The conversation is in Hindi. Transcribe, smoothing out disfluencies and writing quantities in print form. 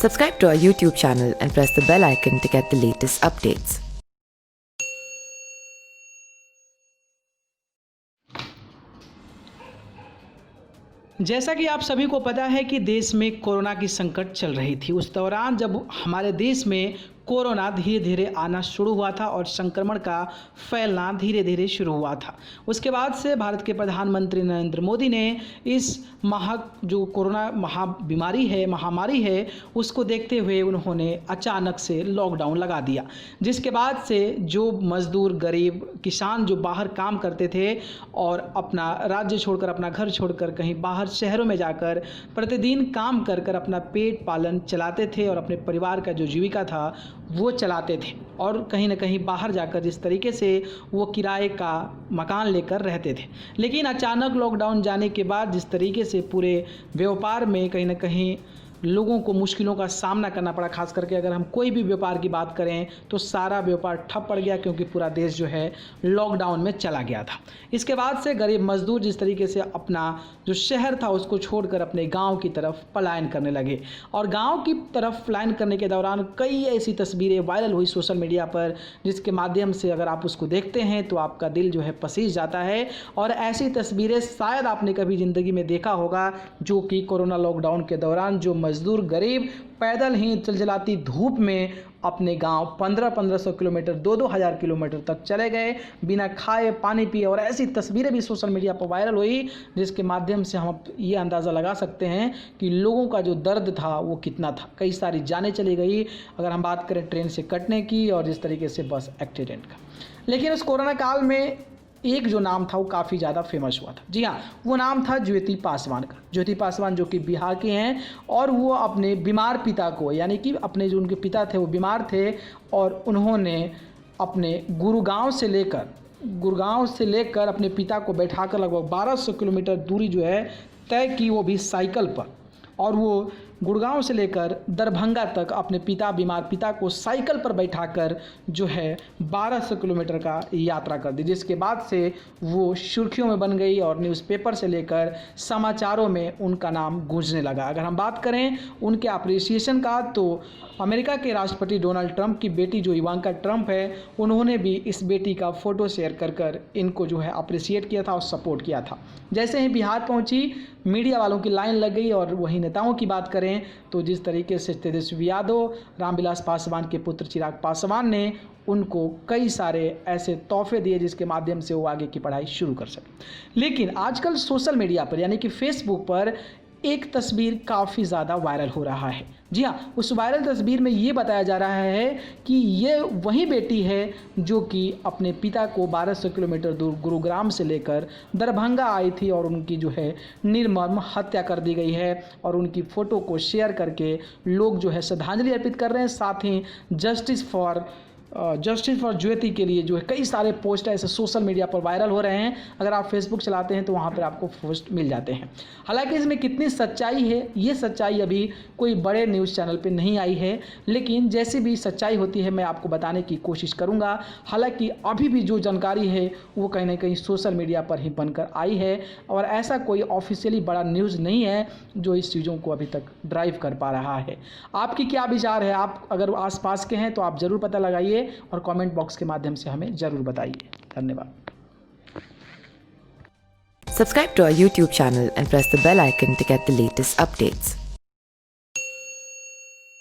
Subscribe to our YouTube channel and press the bell icon to get the latest updates. जैसा कि आप सभी को पता है कि देश में कोरोना की संकट चल रही थी। उस दौरान जब हमारे देश में कोरोना धीरे धीरे आना शुरू हुआ था और संक्रमण का फैलना धीरे धीरे शुरू हुआ था, उसके बाद से भारत के प्रधानमंत्री नरेंद्र मोदी ने इस जो कोरोना महामारी है उसको देखते हुए उन्होंने अचानक से लॉकडाउन लगा दिया, जिसके बाद से जो मजदूर, गरीब, किसान जो बाहर काम करते थे और अपना राज्य छोड़कर, अपना घर छोड़कर कहीं बाहर शहरों में जाकर प्रतिदिन काम कर कर अपना पेट पालन चलाते थे और अपने परिवार का जो जीविका था वो चलाते थे, और कहीं ना कहीं बाहर जाकर जिस तरीके से वो किराए का मकान लेकर रहते थे। लेकिन अचानक लॉकडाउन जाने के बाद जिस तरीके से पूरे व्यापार में कहीं ना कहीं लोगों को मुश्किलों का सामना करना पड़ा, खास करके अगर हम कोई भी व्यापार की बात करें तो सारा व्यापार ठप पड़ गया, क्योंकि पूरा देश जो है लॉकडाउन में चला गया था। इसके बाद से गरीब मजदूर जिस तरीके से अपना जो शहर था उसको छोड़कर अपने गांव की तरफ पलायन करने लगे, और गांव की तरफ पलायन करने के दौरान कई ऐसी तस्वीरें वायरल हुई सोशल मीडिया पर, जिसके माध्यम से अगर आप उसको देखते हैं तो आपका दिल जो है पसीज जाता है। और ऐसी तस्वीरें शायद आपने कभी ज़िंदगी में देखा होगा, जो कि कोरोना लॉकडाउन के दौरान जो मजदूर गरीब पैदल ही चिलचिलाती धूप में अपने गांव 1500 किलोमीटर, 2000 किलोमीटर तक चले गए बिना खाए पानी पिए। और ऐसी तस्वीरें भी सोशल मीडिया पर वायरल हुई, जिसके माध्यम से हम ये अंदाज़ा लगा सकते हैं कि लोगों का जो दर्द था वो कितना था। कई सारी जानें चली गई, अगर हम बात करें ट्रेन से कटने की और जिस तरीके से बस एक्सीडेंट का। लेकिन उस कोरोना काल में एक जो नाम था वो काफ़ी ज़्यादा फेमस हुआ था। जी हाँ, वो नाम था ज्योति पासवान का। ज्योति पासवान जो कि बिहार के हैं, और वो अपने बीमार पिता को, यानी कि अपने जो उनके पिता थे वो बीमार थे, और उन्होंने अपने गुड़गांव से लेकर अपने पिता को बैठाकर लगभग 1200 किलोमीटर दूरी जो है तय की, वो भी साइकिल पर। और वो गुड़गांव से लेकर दरभंगा तक अपने बीमार पिता को साइकिल पर बैठाकर जो है 1200 किलोमीटर का यात्रा कर दी, जिसके बाद से वो सुर्खियों में बन गई और न्यूज़पेपर से लेकर समाचारों में उनका नाम गूंजने लगा। अगर हम बात करें उनके अप्रिसिएशन का, तो अमेरिका के राष्ट्रपति डोनाल्ड ट्रंप की बेटी जो इवांका ट्रंप है, उन्होंने भी इस बेटी का फ़ोटो शेयर कर इनको जो है अप्रिशिएट किया था और सपोर्ट किया था। जैसे ही बिहार पहुंची, मीडिया वालों की लाइन लग गई। और वहीं नेताओं की बात करें तो जिस तरीके से तेजस्वी यादव, रामविलास पासवान के पुत्र चिराग पासवान ने उनको कई सारे ऐसे तोहफे दिए जिसके माध्यम से वो आगे की पढ़ाई शुरू कर सके। लेकिन आजकल सोशल मीडिया पर, यानी कि फेसबुक पर, एक तस्वीर काफ़ी ज़्यादा वायरल हो रहा है। जी हाँ, उस वायरल तस्वीर में ये बताया जा रहा है कि ये वही बेटी है जो कि अपने पिता को 1200 किलोमीटर दूर गुरुग्राम से लेकर दरभंगा आई थी, और उनकी जो है निर्मम हत्या कर दी गई है। और उनकी फ़ोटो को शेयर करके लोग जो है श्रद्धांजलि अर्पित कर रहे हैं। साथ ही जस्टिस फॉर ज्योति के लिए जो है कई सारे पोस्ट ऐसे सोशल मीडिया पर वायरल हो रहे हैं। अगर आप फेसबुक चलाते हैं तो वहाँ पर आपको पोस्ट मिल जाते हैं। हालांकि इसमें कितनी सच्चाई है, ये सच्चाई अभी कोई बड़े न्यूज़ चैनल पे नहीं आई है, लेकिन जैसी भी सच्चाई होती है मैं आपको बताने की कोशिश करूँगा। हालांकि अभी भी जो जानकारी है वो कहीं ना कहीं सोशल मीडिया पर ही बनकर आई है, और ऐसा कोई ऑफिशियली बड़ा न्यूज़ नहीं है जो इस चीज़ों को अभी तक ड्राइव कर पा रहा है। आपकी क्या विचार है? आप अगर आसपास के हैं तो आप ज़रूर पता लगाइए और कमेंट बॉक्स के माध्यम से हमें जरूर बताइए। धन्यवाद। Subscribe to our YouTube channel and press the bell icon to get the latest updates.